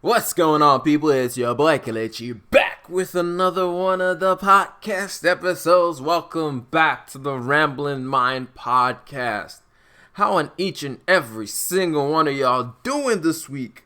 What's going on, people? It's your boy Kelechi back with another one of the podcast episodes. Welcome back to the Rambling Mind podcast. How are each and every single one of y'all doing this week?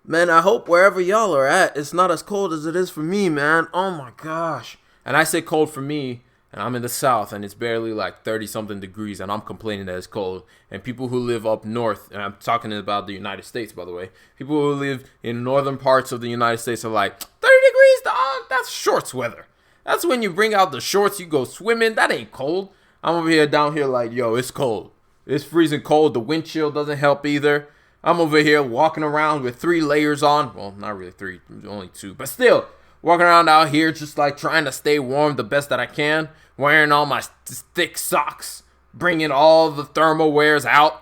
Man, I hope wherever y'all are at, it's not as cold as it is for me, man. Oh my gosh. And I say cold for me, and I'm in the south, and it's barely like 30-something degrees, and I'm complaining that it's cold. And people who live up north, and I'm talking about the United States, by the way, people who live in northern parts of the United States are like, 30 degrees, dog? That's shorts weather. That's when you bring out the shorts, you go swimming. That ain't cold. I'm over here, down here like, yo, it's cold. It's freezing cold. The wind chill doesn't help either. I'm over here walking around with 3 layers on. Well, not really 3, only 2, but still. Walking around out here just like trying to stay warm the best that I can. Wearing all my thick socks. Bringing all the thermal wears out.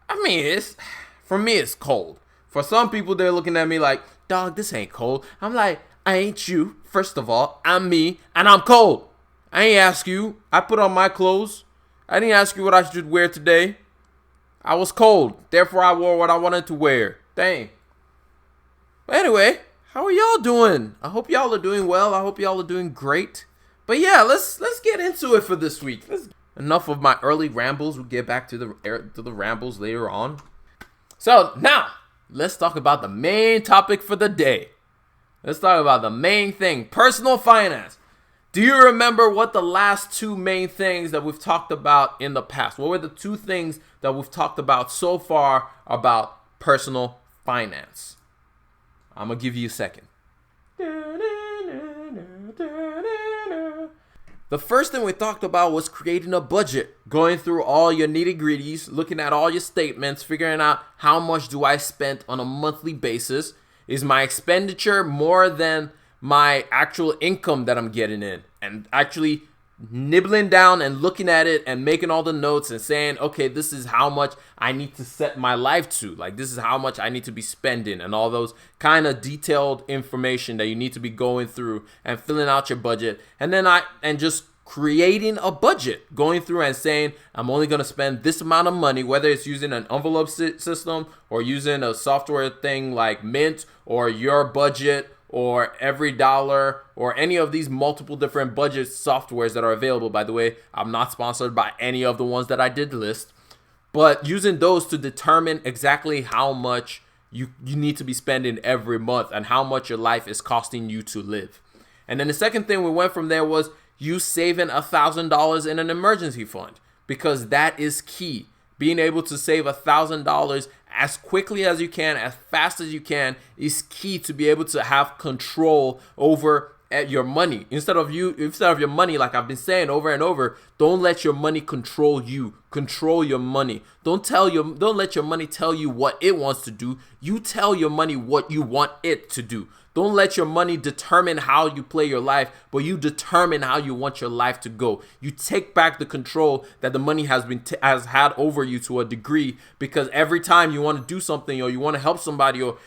I mean, for me, it's cold. For some people, they're looking at me like, dog, this ain't cold. I'm like, I ain't you. First of all, I'm me and I'm cold. I ain't ask you. I put on my clothes. I didn't ask you what I should wear today. I was cold. Therefore, I wore what I wanted to wear. Dang. But anyway, how are y'all doing? I hope y'all are doing well. I hope y'all are doing great. But yeah, let's get into it for this week. Enough of my early rambles. We'll get back to the rambles later on. So now, let's talk about the main topic for the day. Let's talk about the main thing, personal finance. Do you remember what the last 2 main things that we've talked about in the past? What were the 2 things that we've talked about so far about personal finance? I'm going to give you a second. The first thing we talked about was creating a budget, going through all your nitty-gritties, looking at all your statements, figuring out how much do I spend on a monthly basis. Is my expenditure more than my actual income that I'm getting in? And actually nibbling down and looking at it and making all the notes and saying, okay, this is how much I need to set my life to. Like, this is how much I need to be spending, and all those kind of detailed information that you need to be going through and filling out your budget. And then just creating a budget, going through and saying, I'm only going to spend this amount of money, whether it's using an envelope system or using a software thing like Mint or Your Budget or Every Dollar, or any of these multiple different budget softwares that are available. By the way, I'm not sponsored by any of the ones that I did list, but using those to determine exactly how much you need to be spending every month and how much your life is costing you to live. And then the second thing we went from there was you saving $1,000 in an emergency fund, because that is key. Being able to save $1,000 as quickly as you can, as fast as you can, is key to be able to have control over your money. Instead of your money, like I've been saying over and over, don't let your money control you. Control your money. Don't let your money tell you what it wants to do. You tell your money what you want it to do. Don't let your money determine how you play your life, but you determine how you want your life to go. You take back the control that the money has had over you to a degree, because every time you want to do something or you want to help somebody or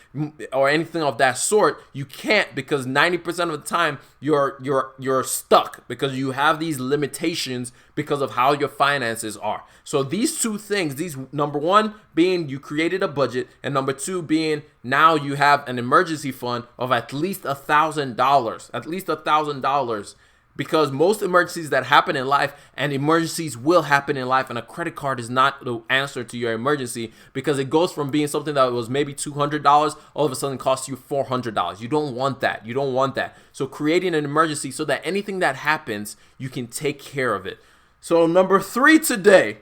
anything of that sort, you can't, because 90% of the time you're stuck because you have these limitations because of how your finances are. So these 2 things, number 1 being you created a budget, and number 2 being now you have an emergency fund of at least $1,000, because most emergencies that happen in life, and emergencies will happen in life, and a credit card is not the answer to your emergency, because it goes from being something that was maybe $200 all of a sudden costs you $400. You don't want that. So creating an emergency so that anything that happens, you can take care of it. So number 3 today,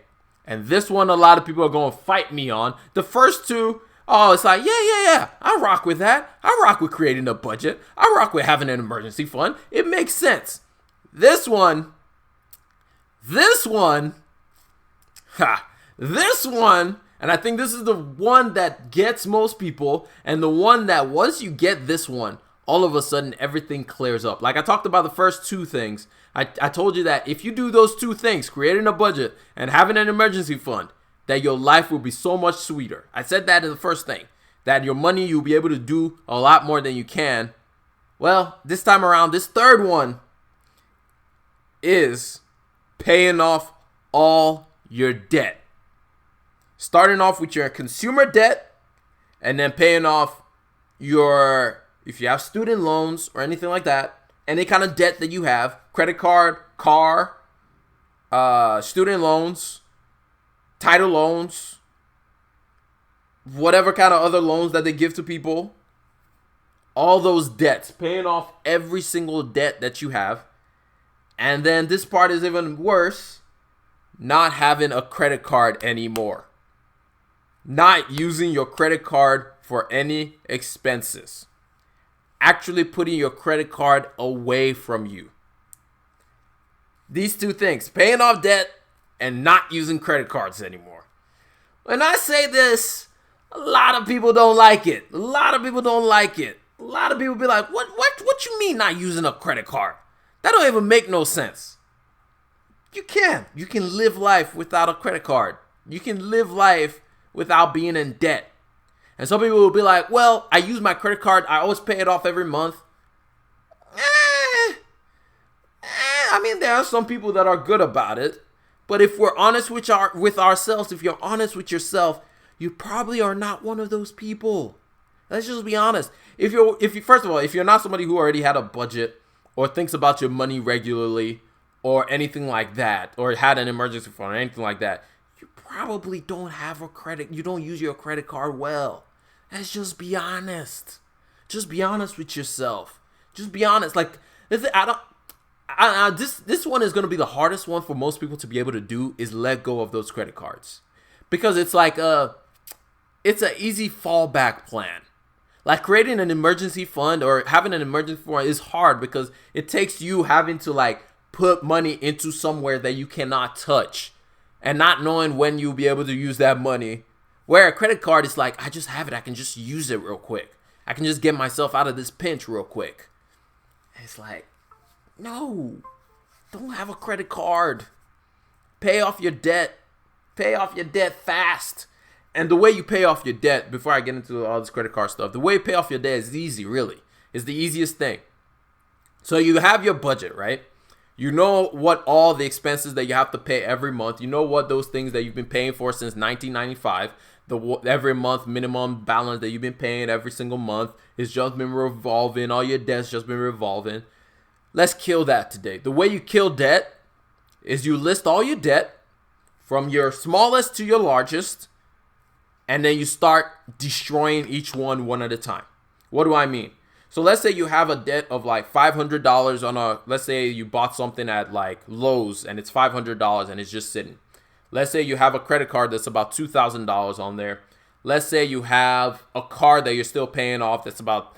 and this one a lot of people are going to fight me on. The first 2, it's like, yeah, I rock with that. I rock with creating a budget. I rock with having an emergency fund. It makes sense. This one, and I think this is the one that gets most people, and the one that once you get this one, all of a sudden everything clears up. Like I talked about the first 2 things. I told you that if you do those 2 things, creating a budget and having an emergency fund, that your life will be so much sweeter. I said that in the first thing, that your money, you'll be able to do a lot more than you can. Well, this time around, this third one is paying off all your debt. Starting off with your consumer debt, and then paying off if you have student loans or anything like that, any kind of debt that you have, credit card, car, student loans, title loans, whatever kind of other loans that they give to people, all those debts, paying off every single debt that you have. And then this part is even worse, not having a credit card anymore. Not using your credit card for any expenses. Actually putting your credit card away from you. These two things, paying off debt and not using credit cards anymore. When I say this, a lot of people don't like it. A lot of people don't like it. A lot of people be like, what you mean not using a credit card? That don't even make no sense. You can live life without a credit card. You can live life without being in debt. And some people will be like, well, I use my credit card. I always pay it off every month. I mean, there are some people that are good about it. But if we're honest with ourselves, if you're honest with yourself, you probably are not one of those people. Let's just be honest. If you first of all, if you're not somebody who already had a budget or thinks about your money regularly or anything like that, or had an emergency fund or anything like that, you probably don't have a credit. You don't use your credit card well. Let's just be honest. Just be honest with yourself. Just be honest. Like, this one is going to be the hardest one for most people to be able to do, is let go of those credit cards. Because it's like it's an easy fallback plan. Like, creating an emergency fund or having an emergency fund is hard because it takes you having to like put money into somewhere that you cannot touch and not knowing when you'll be able to use that money. Where a credit card is like, I just have it. I can just use it real quick. I can just get myself out of this pinch real quick. It's like, no, don't have a credit card. Pay off your debt. Pay off your debt fast. And the way you pay off your debt, before I get into all this credit card stuff, the way you pay off your debt is easy, really. It's the easiest thing. So you have your budget, right? You know what all the expenses that you have to pay every month. You know what those things that you've been paying for since 1995. Every month minimum balance that you've been paying every single month has just been revolving. All your debt's just been revolving. Let's kill that today. The way you kill debt is you list all your debt from your smallest to your largest, and then you start destroying each one at a time. What do I mean? So let's say you have a debt of like $500 on let's say you bought something at like Lowe's and it's $500 and it's just sitting. Let's say you have a credit card that's about $2,000 on there. Let's say you have a car that you're still paying off that's about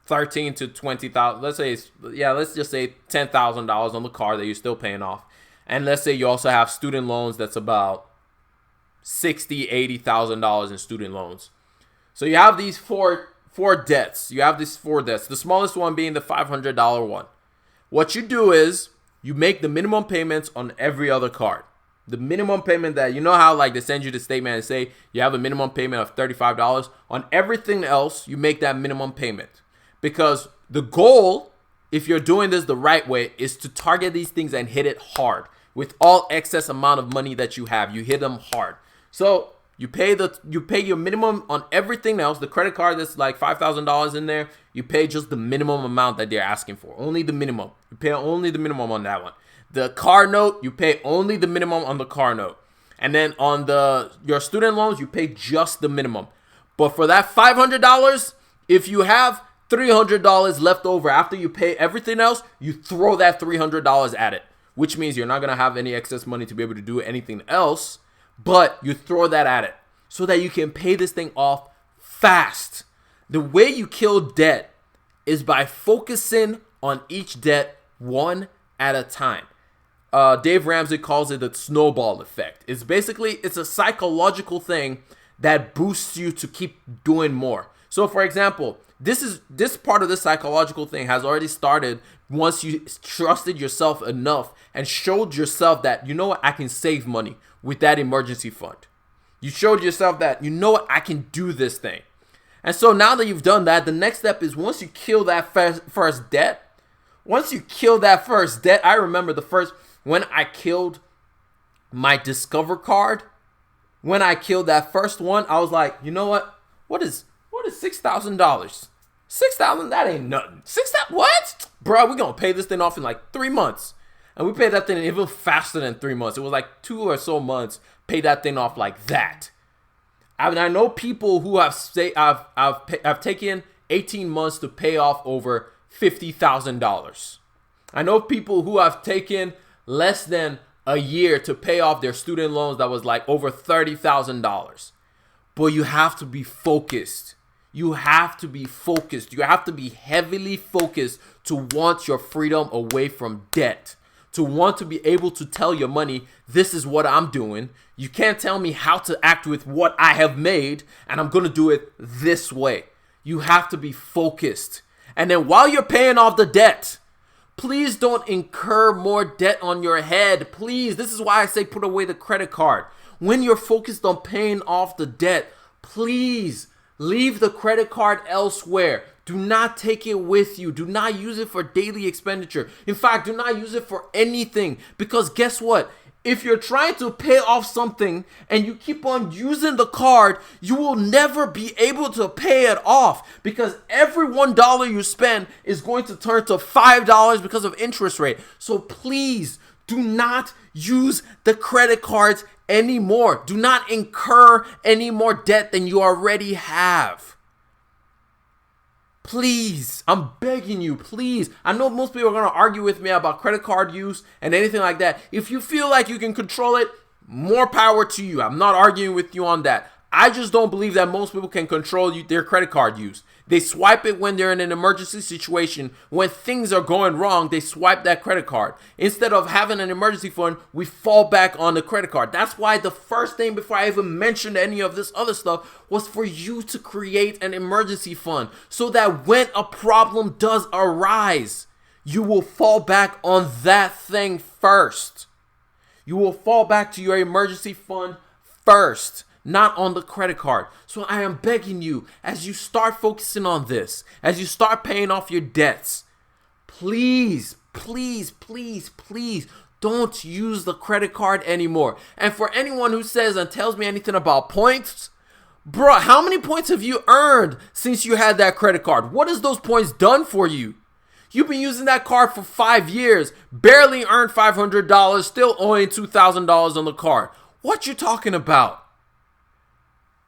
$13,000 to $20,000. Let's just say $10,000 on the car that you're still paying off. And let's say you also have student loans that's about $60,000, $80,000 in student loans. So you have these four debts. You have these four debts. The smallest one being the $500 one. What you do is you make the minimum payments on every other card. The minimum payment that, you know how like they send you the statement and say you have a minimum payment of $35. On everything else, you make that minimum payment. Because the goal, if you're doing this the right way, is to target these things and hit it hard. With all excess amount of money that you have, you hit them hard. So you pay your minimum on everything else. The credit card that's like $5,000 in there, you pay just the minimum amount that they're asking for. Only the minimum. You pay only the minimum on that one. The car note, you pay only the minimum on the car note. And then on your student loans, you pay just the minimum. But for that $500, if you have $300 left over after you pay everything else, you throw that $300 at it. Which means you're not going to have any excess money to be able to do anything else. But you throw that at it so that you can pay this thing off fast. The way you kill debt is by focusing on each debt one at a time. Dave Ramsey calls it the snowball effect. It's a psychological thing that boosts you to keep doing more. So for example, this part of the psychological thing has already started once you trusted yourself enough and showed yourself that, you know what, I can save money with that emergency fund. You showed yourself that, you know what, I can do this thing. And so now that you've done that, the next step is once you kill that first debt, I remember when I killed my Discover card, when I killed that first one, I was like, you know what is $6,000? $6,000, that ain't nothing. 6,000, what? Bro, we gonna pay this thing off in like 3 months. And we paid that thing even faster than 3 months. It was like 2 or so months, paid that thing off like that. I mean, I know people who I've taken 18 months to pay off over $50,000. I know people who have taken less than a year to pay off their student loans that was like over $30,000. But you have to be focused. You have to be focused. You have to be heavily focused to want your freedom away from debt. To want to be able to tell your money, this is what I'm doing. You can't tell me how to act with what I have made, and I'm going to do it this way. You have to be focused. And then while you're paying off the debt, please don't incur more debt on your head. Please, this is why I say put away the credit card. When you're focused on paying off the debt, please leave the credit card elsewhere. Do not take it with you. Do not use it for daily expenditure. In fact, do not use it for anything. Because guess what? If you're trying to pay off something and you keep on using the card, you will never be able to pay it off, because every $1 you spend is going to turn to $5 because of interest rate. So please do not use the credit cards anymore. Do not incur any more debt than you already have. Please, I'm begging you, please. I know most people are going to argue with me about credit card use and anything like that. If you feel like you can control it, more power to you. I'm not arguing with you on that. I just don't believe that most people can control their credit card use. They swipe it when they're in an emergency situation. When things are going wrong, they swipe that credit card. Instead of having an emergency fund, we fall back on the credit card. That's why the first thing before I even mentioned any of this other stuff was for you to create an emergency fund, so that when a problem does arise, you will fall back on that thing first. You will fall back to your emergency fund first, not on the credit card. So I am begging you, as you start focusing on this, as you start paying off your debts, please, please, please, please don't use the credit card anymore. And for anyone who says and tells me anything about points, bro, how many points have you earned since you had that credit card? What has those points done for you? You've been using that card for 5 years, barely earned $500, still owing $2,000 on the card. What you talking about?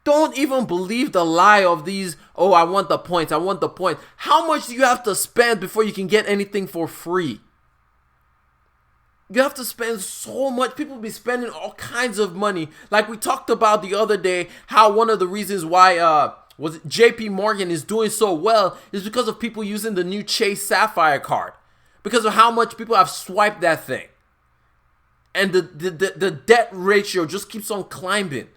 Don't even believe the lie of these, oh, I want the points, I want the points. How much do you have to spend before you can get anything for free? You have to spend so much. People be spending all kinds of money. Like we talked about the other day, how one of the reasons why JP Morgan is doing so well is because of people using the new Chase Sapphire card. Because of how much people have swiped that thing. And the debt ratio just keeps on climbing.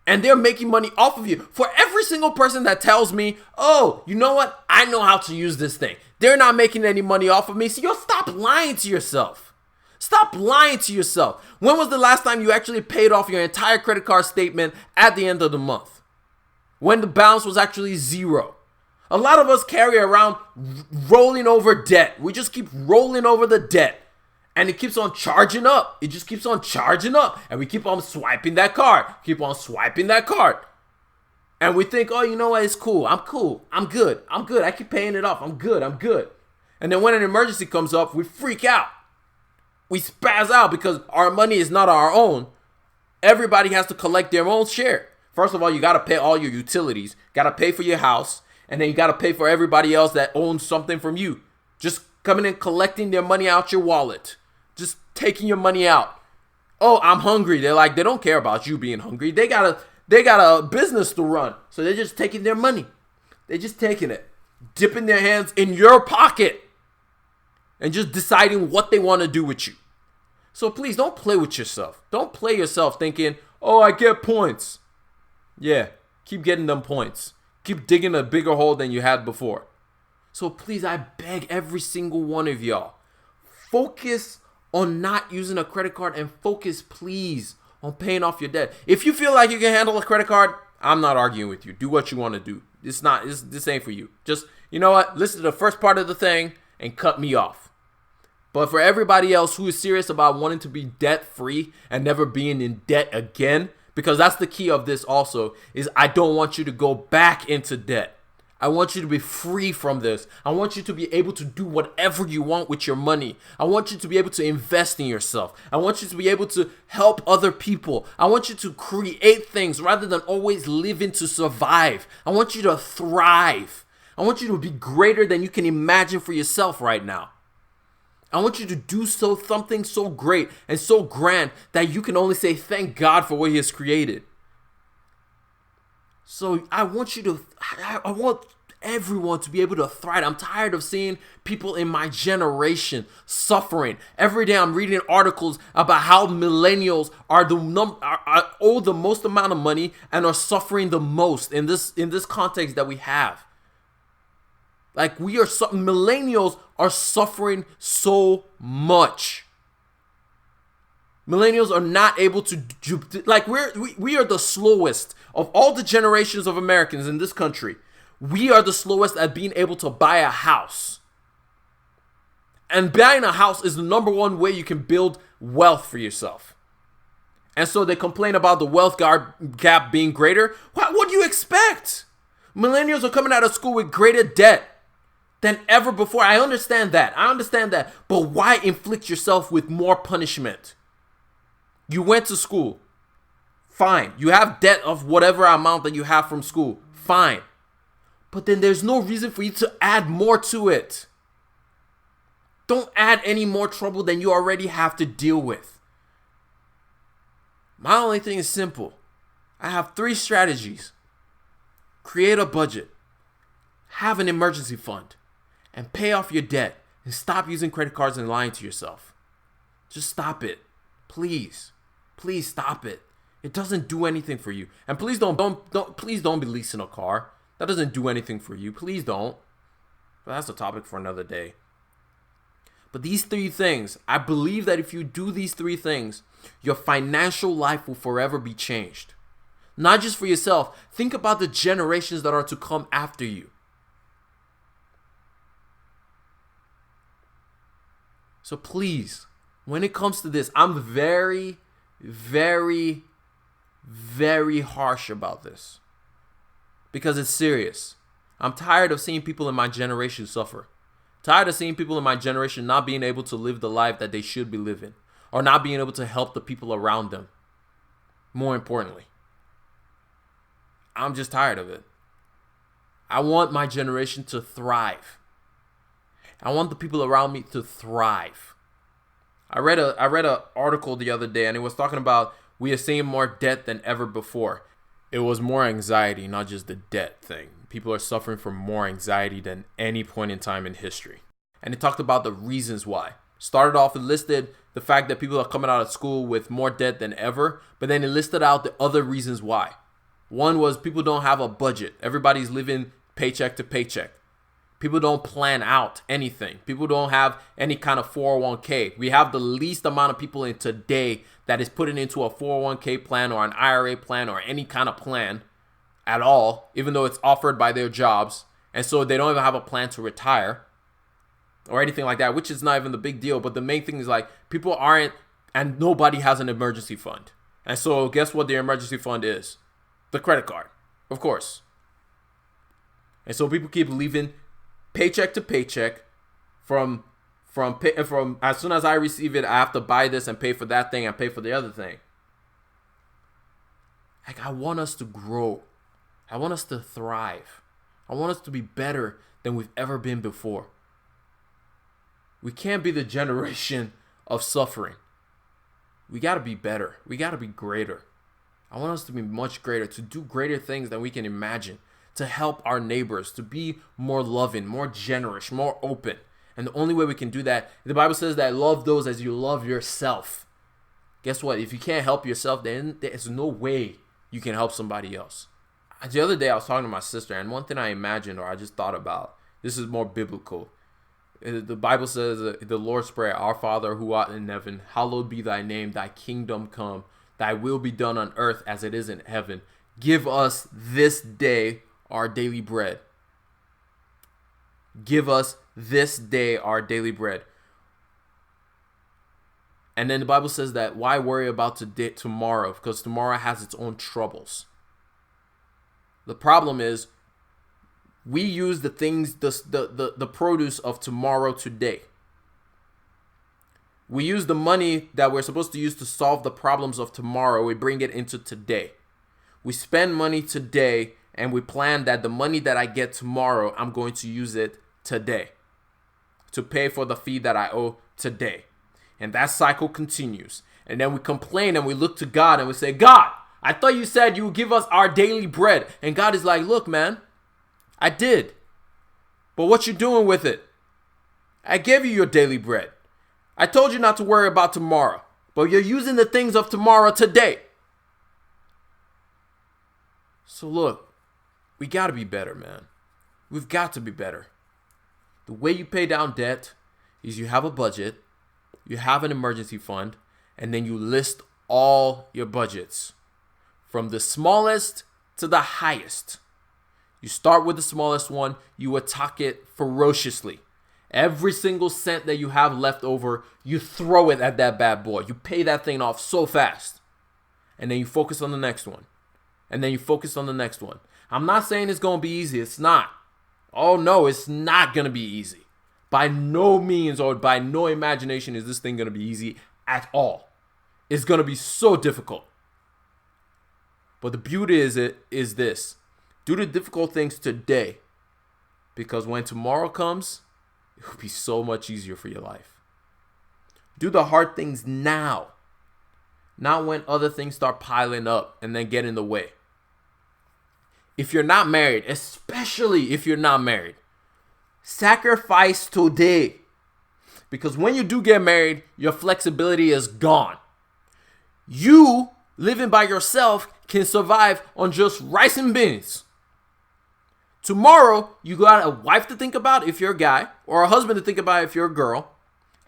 And they're making money off of you. For every single person that tells me, oh, you know what? I know how to use this thing. They're not making any money off of me. So you'll stop lying to yourself. Stop lying to yourself. When was the last time you actually paid off your entire credit card statement at the end of the month? When the balance was actually zero. A lot of us carry around rolling over debt. We just keep rolling over the debt. And it keeps on charging up. It just keeps on charging up. And we keep on swiping that card. Keep on swiping that card. And we think, oh, you know what? It's cool. I'm cool. I'm good. I'm good. I keep paying it off. I'm good. I'm good. And then when an emergency comes up, we freak out. We spaz out because our money is not our own. Everybody has to collect their own share. First of all, you got to pay all your utilities. Got to pay for your house. And then you got to pay for everybody else that owns something from you. Just coming and collecting their money out your wallet. Just taking your money out. Oh, I'm hungry. They're like, they don't care about you being hungry. They got a business to run. So they're just taking their money. They're just taking it. Dipping their hands in your pocket. And just deciding what they want to do with you. So please don't play with yourself. Don't play yourself thinking, oh, I get points. Yeah, keep getting them points. Keep digging a bigger hole than you had before. So please, I beg every single one of y'all, focus on not using a credit card, and focus, please, on paying off your debt. If you feel like you can handle a credit card, I'm not arguing with you. Do what you want to do. This ain't for you. Just, you know what? Listen to the first part of the thing and cut me off. But for everybody else who is serious about wanting to be debt-free and never being in debt again, because that's the key of this also, is I don't want you to go back into debt. I want you to be free from this. I want you to be able to do whatever you want with your money. I want you to be able to invest in yourself. I want you to be able to help other people. I want you to create things rather than always living to survive. I want you to thrive. I want you to be greater than you can imagine for yourself right now. I want you to do something so great and so grand that you can only say thank God for what He has created. So I want everyone to be able to thrive. I'm tired of seeing people in my generation suffering. Every day I'm reading articles about how millennials owe the most amount of money and are suffering the most in this context that we have. Like millennials are suffering so much. Millennials are not able to like we are the slowest of all the generations of Americans in this country. We are the slowest at being able to buy a house. And buying a house is the number one way you can build wealth for yourself. And so they complain about the wealth gap being greater. What do you expect? Millennials are coming out of school with greater debt than ever before. I understand that. But why inflict yourself with more punishment? You went to school. Fine. You have debt of whatever amount that you have from school. Fine. But then there's no reason for you to add more to it. Don't add any more trouble than you already have to deal with. My only thing is simple. I have 3 strategies. Create a budget. Have an emergency fund. And pay off your debt. And stop using credit cards and lying to yourself. Just stop it. Please. Please stop it. It doesn't do anything for you. And please don't be leasing a car. That doesn't do anything for you. Please don't. But that's a topic for another day. But these 3 things, I believe that if you do these 3 things, your financial life will forever be changed. Not just for yourself. Think about the generations that are to come after you. So please, when it comes to this, I'm very, very, very harsh about this. Because it's serious. I'm tired of seeing people in my generation suffer. Tired of seeing people in my generation not being able to live the life that they should be living. Or not being able to help the people around them. More importantly. I'm just tired of it. I want my generation to thrive. I want the people around me to thrive. I read a article the other day and it was talking about we are seeing more debt than ever before. It was more anxiety, not just the debt thing. People are suffering from more anxiety than any point in time in history. And it talked about the reasons why. Started off, it listed the fact that people are coming out of school with more debt than ever, but then it listed out the other reasons why. One was people don't have a budget. Everybody's living paycheck to paycheck. People don't plan out anything. People don't have any kind of 401k. We have the least amount of people in today that is putting into a 401k plan or an IRA plan or any kind of plan at all, even though it's offered by their jobs. And so they don't even have a plan to retire or anything like that, which is not even the big deal. But the main thing is like people aren't, and nobody has an emergency fund. And so guess what their emergency fund is? The credit card, of course. And so people keep leaving paycheck to paycheck from as soon as I receive it, I have to buy this and pay for that thing and pay for the other thing. Like, I want us to grow. I want us to thrive. I want us to be better than we've ever been before. We can't be the generation of suffering. We got to be better. We got to be greater. I want us to be much greater, to do greater things than we can imagine, to help our neighbors, to be more loving, more generous, more open. And the only way we can do that, the Bible says that love those as you love yourself. Guess what? If you can't help yourself, then there's no way you can help somebody else. The other day I was talking to my sister, and one thing I imagined or I just thought about, this is more biblical. The Bible says the Lord's Prayer, Our Father who art in heaven, hallowed be thy name, thy kingdom come, thy will be done on earth as it is in heaven. Give us this day our daily bread. Give us this day our daily bread. And then the Bible says that why worry about tomorrow? Because tomorrow has its own troubles. The problem is we use the things, the produce of tomorrow today. We use the money that we're supposed to use to solve the problems of tomorrow. We bring it into today. We spend money today, and we plan that the money that I get tomorrow, I'm going to use it today to pay for the fee that I owe today. And that cycle continues. And then we complain and we look to God and we say, God, I thought you said you would give us our daily bread. And God is like, look, man, I did. But what you doing with it? I gave you your daily bread. I told you not to worry about tomorrow, but you're using the things of tomorrow today. So look, we got to be better, man. We've got to be better. The way you pay down debt is you have a budget, you have an emergency fund, and then you list all your budgets from the smallest to the highest. You start with the smallest one, you attack it ferociously. Every single cent that you have left over, you throw it at that bad boy. You pay that thing off so fast. And then you focus on the next one. And then you focus on the next one. I'm not saying it's going to be easy. It's not. Oh no, it's not going to be easy. By no means or by no imagination is this thing going to be easy at all. It's going to be so difficult. But the beauty is this. Do the difficult things today. Because when tomorrow comes, it will be so much easier for your life. Do the hard things now. Not when other things start piling up and then get in the way. If you're not married, especially if you're not married, sacrifice today. Because when you do get married, your flexibility is gone. You, living by yourself, can survive on just rice and beans. Tomorrow, you got a wife to think about if you're a guy, or a husband to think about if you're a girl,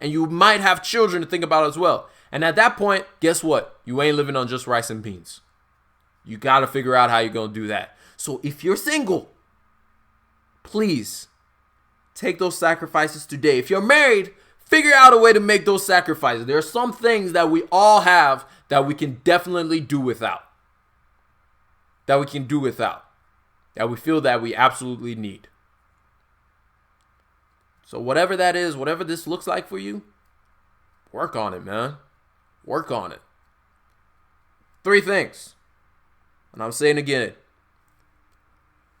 and you might have children to think about as well. And at that point, guess what? You ain't living on just rice and beans. You got to figure out how you're going to do that. So if you're single, please take those sacrifices today. If you're married, figure out a way to make those sacrifices. There are some things that we all have that we can definitely do without. That we feel that we absolutely need. So whatever that is, whatever this looks like for you, work on it, man. Work on it. 3 things. And I'm saying again,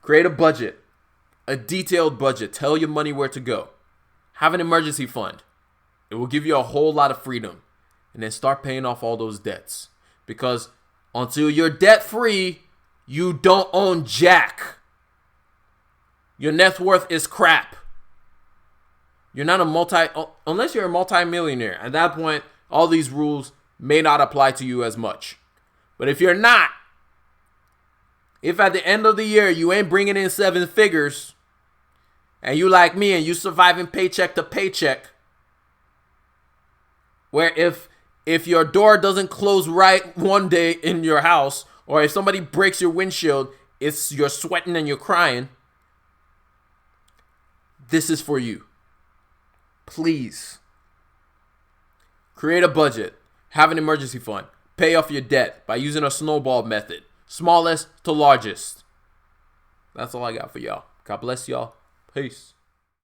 create a budget, a detailed budget. Tell your money where to go. Have an emergency fund. It will give you a whole lot of freedom. And then start paying off all those debts. Because until you're debt free, you don't own jack. Your net worth is crap. You're not unless you're a multi-millionaire. At that point, all these rules may not apply to you as much. But if you're not, if at the end of the year you ain't bringing in 7 figures, and you like me and you surviving paycheck to paycheck, where if your door doesn't close right one day in your house, or if somebody breaks your windshield, you're sweating and you're crying, this is for you. Please. Create a budget. Have an emergency fund. Pay off your debt by using a snowball method. Smallest to largest. That's all I got for y'all. God bless y'all. Peace.